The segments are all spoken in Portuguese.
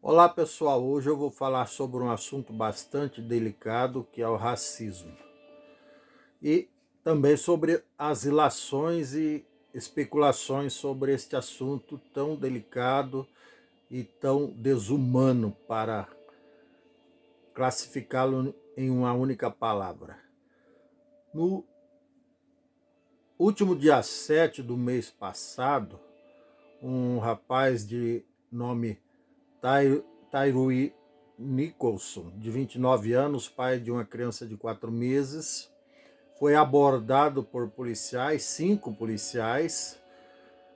Olá pessoal, hoje eu vou falar sobre um assunto bastante delicado que é o racismo e também sobre as ilações e especulações sobre este assunto tão delicado e tão desumano para classificá-lo em uma única palavra. No último dia 7 do mês passado, um rapaz de nome Tyree Nicholson, de 29 anos, pai de uma criança de 4 meses, foi abordado por policiais, 5 policiais,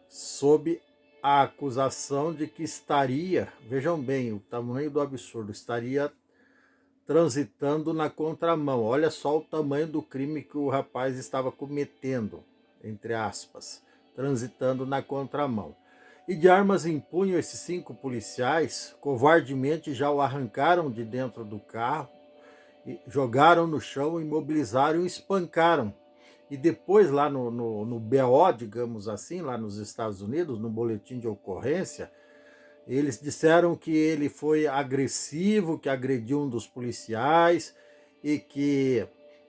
sob a acusação de que estaria, vejam bem o tamanho do absurdo, estaria transitando na contramão. Olha só o tamanho do crime que o rapaz estava cometendo, entre aspas, transitando na contramão. E de armas em punho, esses 5 policiais covardemente já o arrancaram de dentro do carro, jogaram no chão, imobilizaram e espancaram. E depois lá no BO, digamos assim, lá nos Estados Unidos, no boletim de ocorrência, eles disseram que ele foi agressivo, que agrediu um dos policiais e que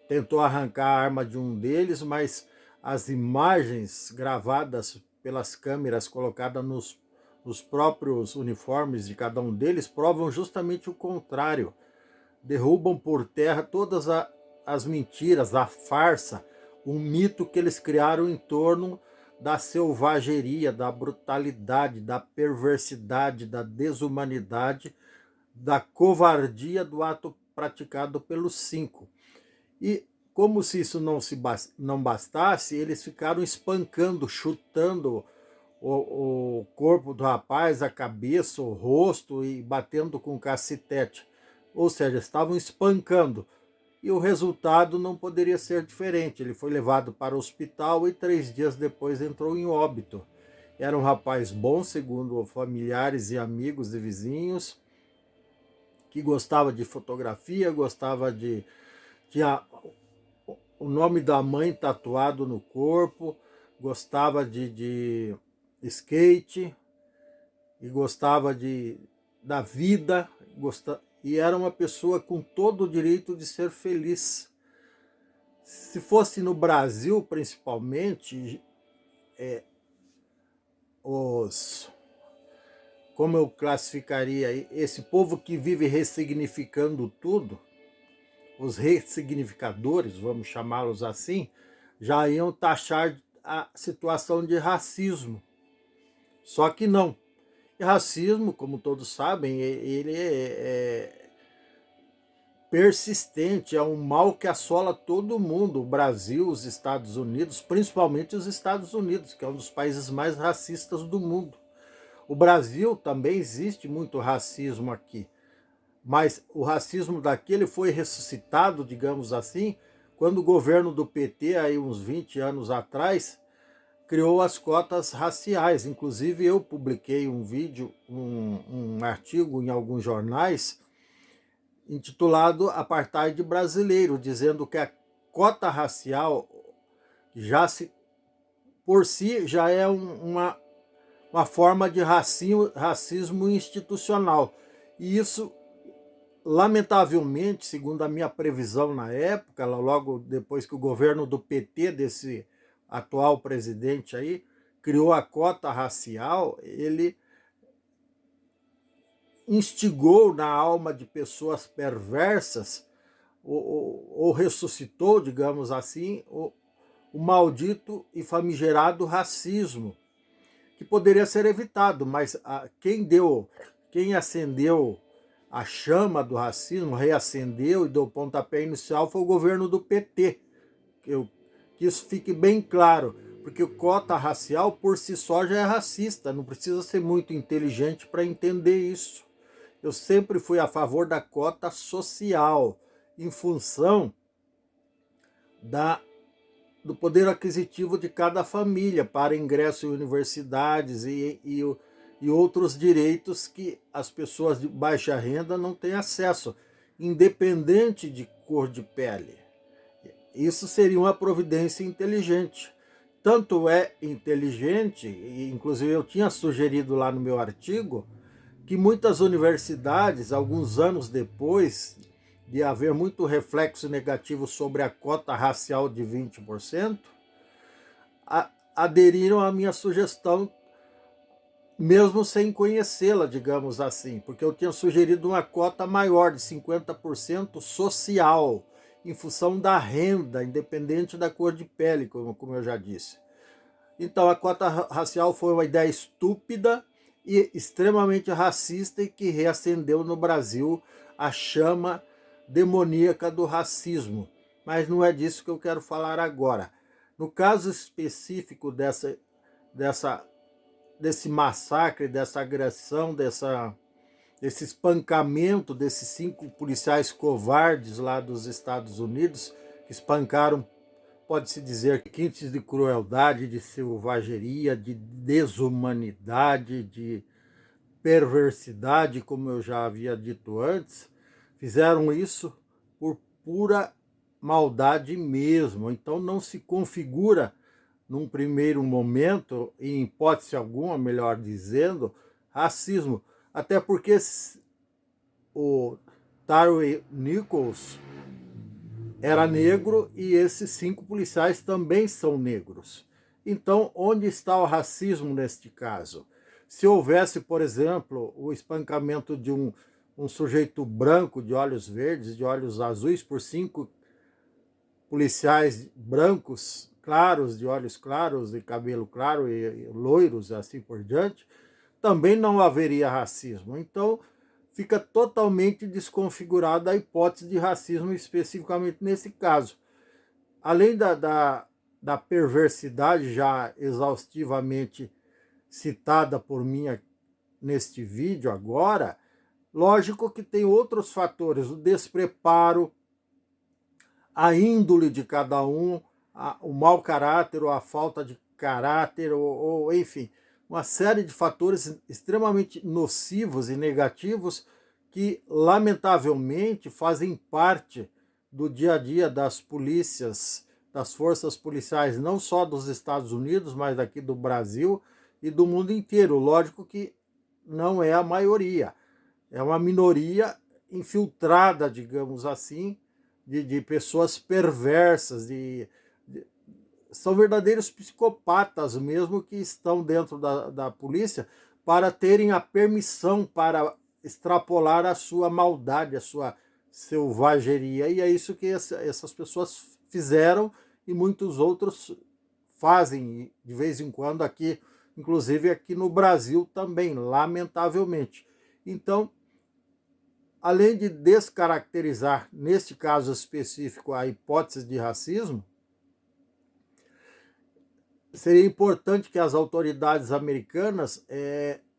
tentou arrancar a arma de um deles, mas as imagens gravadas pelas câmeras colocadas nos próprios uniformes de cada um deles provam justamente o contrário. Derrubam por terra todas as mentiras, a farsa, o mito que eles criaram em torno da selvageria, da brutalidade, da perversidade, da desumanidade, da covardia do ato praticado pelos 5. E como se isso não bastasse, eles ficaram espancando, chutando o corpo do rapaz, a cabeça, o rosto e batendo com cacetete. Ou seja, estavam espancando. E o resultado não poderia ser diferente. Ele foi levado para o hospital e 3 dias depois entrou em óbito. Era um rapaz bom, segundo familiares e amigos e vizinhos, que gostava de fotografia, gostava de... tinha o nome da mãe tatuado no corpo, gostava de skate e gostava da vida, e era uma pessoa com todo o direito de ser feliz. Se fosse no Brasil, principalmente, os como eu classificaria esse povo que vive ressignificando tudo, os ressignificadores, vamos chamá-los assim, já iam taxar a situação de racismo. Só que não. E racismo, como todos sabem, ele é persistente, é um mal que assola todo mundo, o Brasil, os Estados Unidos, principalmente os Estados Unidos, que é um dos países mais racistas do mundo. O Brasil também existe muito racismo aqui, mas o racismo daqui ele foi ressuscitado, digamos assim, quando o governo do PT, aí uns 20 anos atrás, criou as cotas raciais. Inclusive eu publiquei um vídeo, um artigo em alguns jornais, intitulado Apartheid Brasileiro, dizendo que a cota racial já por si já é uma forma de racismo institucional. E isso, lamentavelmente, segundo a minha previsão na época, logo depois que o governo do PT, desse atual presidente aí, criou a cota racial, ele instigou na alma de pessoas perversas, ou ressuscitou, digamos assim, o maldito e famigerado racismo, que poderia ser evitado, mas quem acendeu a chama do racismo, reacendeu e deu pontapé inicial foi o governo do PT. Que isso fique bem claro, porque o cota racial por si só já é racista, não precisa ser muito inteligente para entender isso. Eu sempre fui a favor da cota social, em função do poder aquisitivo de cada família para ingresso em universidades e outros direitos que as pessoas de baixa renda não têm acesso, independente de cor de pele. Isso seria uma providência inteligente. Tanto é inteligente, e inclusive eu tinha sugerido lá no meu artigo, que muitas universidades, alguns anos depois de haver muito reflexo negativo sobre a cota racial de 20%, aderiram à minha sugestão, mesmo sem conhecê-la, digamos assim, porque eu tinha sugerido uma cota maior de 50% social, em função da renda, independente da cor de pele, como eu já disse. Então a cota racial foi uma ideia estúpida e extremamente racista, e que reacendeu no Brasil a chama demoníaca do racismo. Mas não é disso que eu quero falar agora. No caso específico desse massacre, dessa agressão, desse espancamento desses 5 policiais covardes lá dos Estados Unidos, que espancaram, pode-se dizer, requintes de crueldade, de selvageria, de desumanidade, de perversidade, como eu já havia dito antes. Fizeram isso por pura maldade mesmo. Então não se configura, num primeiro momento, em hipótese alguma, melhor dizendo, racismo. Até porque o Tyre Nichols era negro e esses 5 policiais também são negros. Então, onde está o racismo neste caso? Se houvesse, por exemplo, o espancamento de um sujeito branco de olhos verdes, de olhos azuis, por 5 policiais brancos, claros, de olhos claros, de cabelo claro e loiros, assim por diante, também não haveria racismo. Então, fica totalmente desconfigurada a hipótese de racismo, especificamente nesse caso. Além da perversidade já exaustivamente citada por mim neste vídeo agora, lógico que tem outros fatores, o despreparo, a índole de cada um, o mau caráter ou a falta de caráter, ou enfim, uma série de fatores extremamente nocivos e negativos que, lamentavelmente, fazem parte do dia a dia das polícias, das forças policiais, não só dos Estados Unidos, mas daqui do Brasil e do mundo inteiro. Lógico que não é a maioria, é uma minoria infiltrada, digamos assim, de pessoas perversas, são verdadeiros psicopatas mesmo, que estão dentro da polícia para terem a permissão para extrapolar a sua maldade, a sua selvageria. E é isso que essas pessoas fizeram e muitos outros fazem de vez em quando aqui, inclusive aqui no Brasil também, lamentavelmente. Então, além de descaracterizar, neste caso específico, a hipótese de racismo, seria importante que as autoridades americanas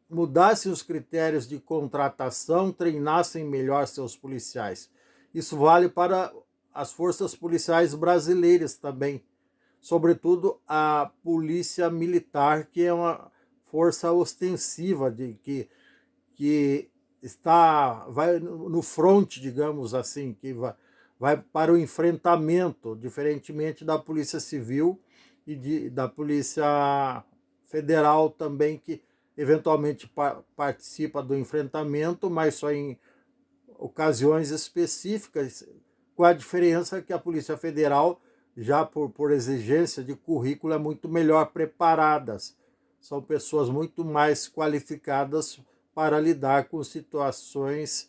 mudassem os critérios de contratação, treinassem melhor seus policiais. Isso vale para as forças policiais brasileiras também, sobretudo a polícia militar, que é uma força ostensiva, que vai no fronte, digamos assim, que vai para o enfrentamento, diferentemente da Polícia Civil e da Polícia Federal também, que eventualmente participa do enfrentamento, mas só em ocasiões específicas, com a diferença que a Polícia Federal, já por exigência de currículo, é muito melhor preparadas. São pessoas muito mais qualificadas para lidar com situações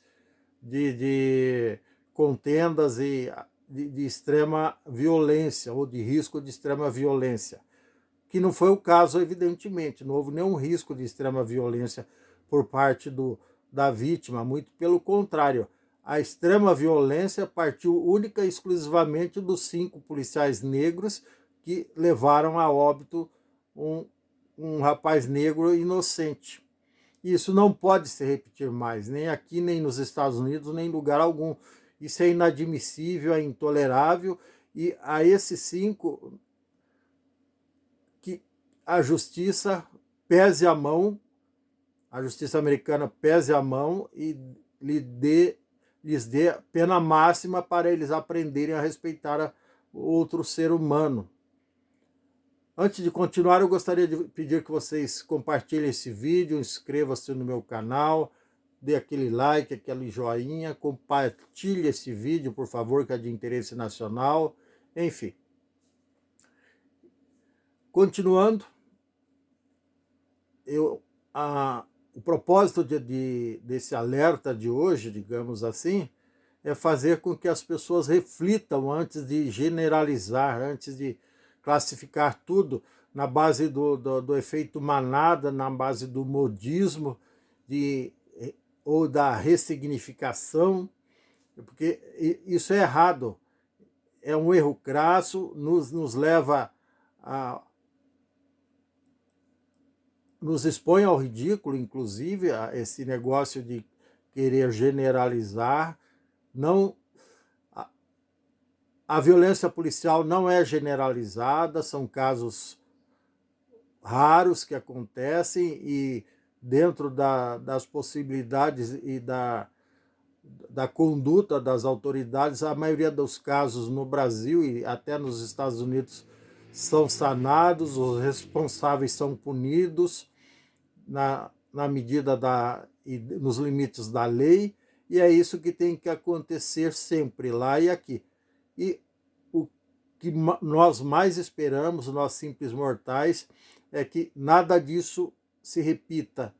de contendas e de extrema violência, ou de risco de extrema violência, que não foi o caso, evidentemente. Não houve nenhum risco de extrema violência por parte da vítima, muito pelo contrário. A extrema violência partiu única e exclusivamente dos 5 policiais negros que levaram a óbito um rapaz negro inocente. Isso não pode se repetir mais, nem aqui, nem nos Estados Unidos, nem em lugar algum. Isso é inadmissível, é intolerável, e a esses 5 que a justiça pese a mão, a justiça americana pese a mão e lhes dê pena máxima para eles aprenderem a respeitar outro ser humano. Antes de continuar, eu gostaria de pedir que vocês compartilhem esse vídeo, inscrevam-se no meu canal, dê aquele like, aquele joinha, compartilhe esse vídeo, por favor, que é de interesse nacional. Enfim. Continuando, o propósito desse alerta de hoje, digamos assim, é fazer com que as pessoas reflitam antes de generalizar, antes de classificar tudo na base do efeito manada, na base do modismo ou da ressignificação, porque isso é errado, é um erro crasso, nos leva nos expõe ao ridículo, inclusive, esse negócio de querer generalizar. Não, a violência policial não é generalizada, são casos raros que acontecem e dentro das possibilidades e da conduta das autoridades, a maioria dos casos no Brasil e até nos Estados Unidos são sanados, os responsáveis são punidos na medida e nos limites da lei, e é isso que tem que acontecer sempre, lá e aqui. E o que nós mais esperamos, nós simples mortais, é que nada disso se repita,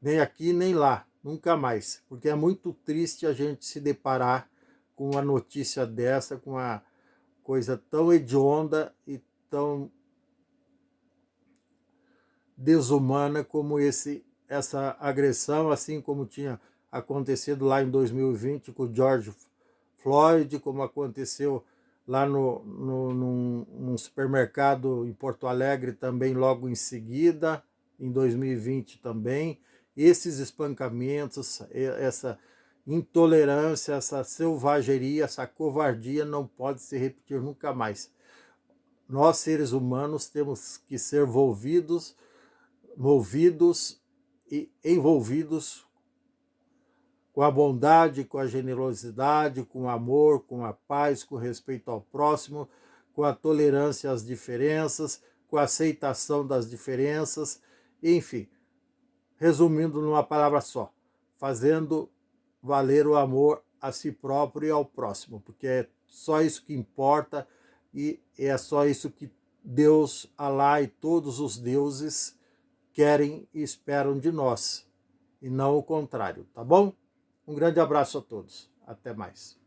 nem aqui nem lá, nunca mais, porque é muito triste a gente se deparar com uma notícia dessa, com uma coisa tão hedionda e tão desumana como essa agressão, assim como tinha acontecido lá em 2020 com o George Floyd, como aconteceu lá num supermercado em Porto Alegre também logo em seguida, em 2020 também. Esses espancamentos, essa intolerância, essa selvageria, essa covardia não pode se repetir nunca mais. Nós, seres humanos, temos que ser movidos e envolvidos com a bondade, com a generosidade, com o amor, com a paz, com o respeito ao próximo, com a tolerância às diferenças, com a aceitação das diferenças, enfim, resumindo numa palavra só, fazendo valer o amor a si próprio e ao próximo, porque é só isso que importa e é só isso que Deus, Alá e todos os deuses querem e esperam de nós, e não o contrário, tá bom? Um grande abraço a todos. Até mais.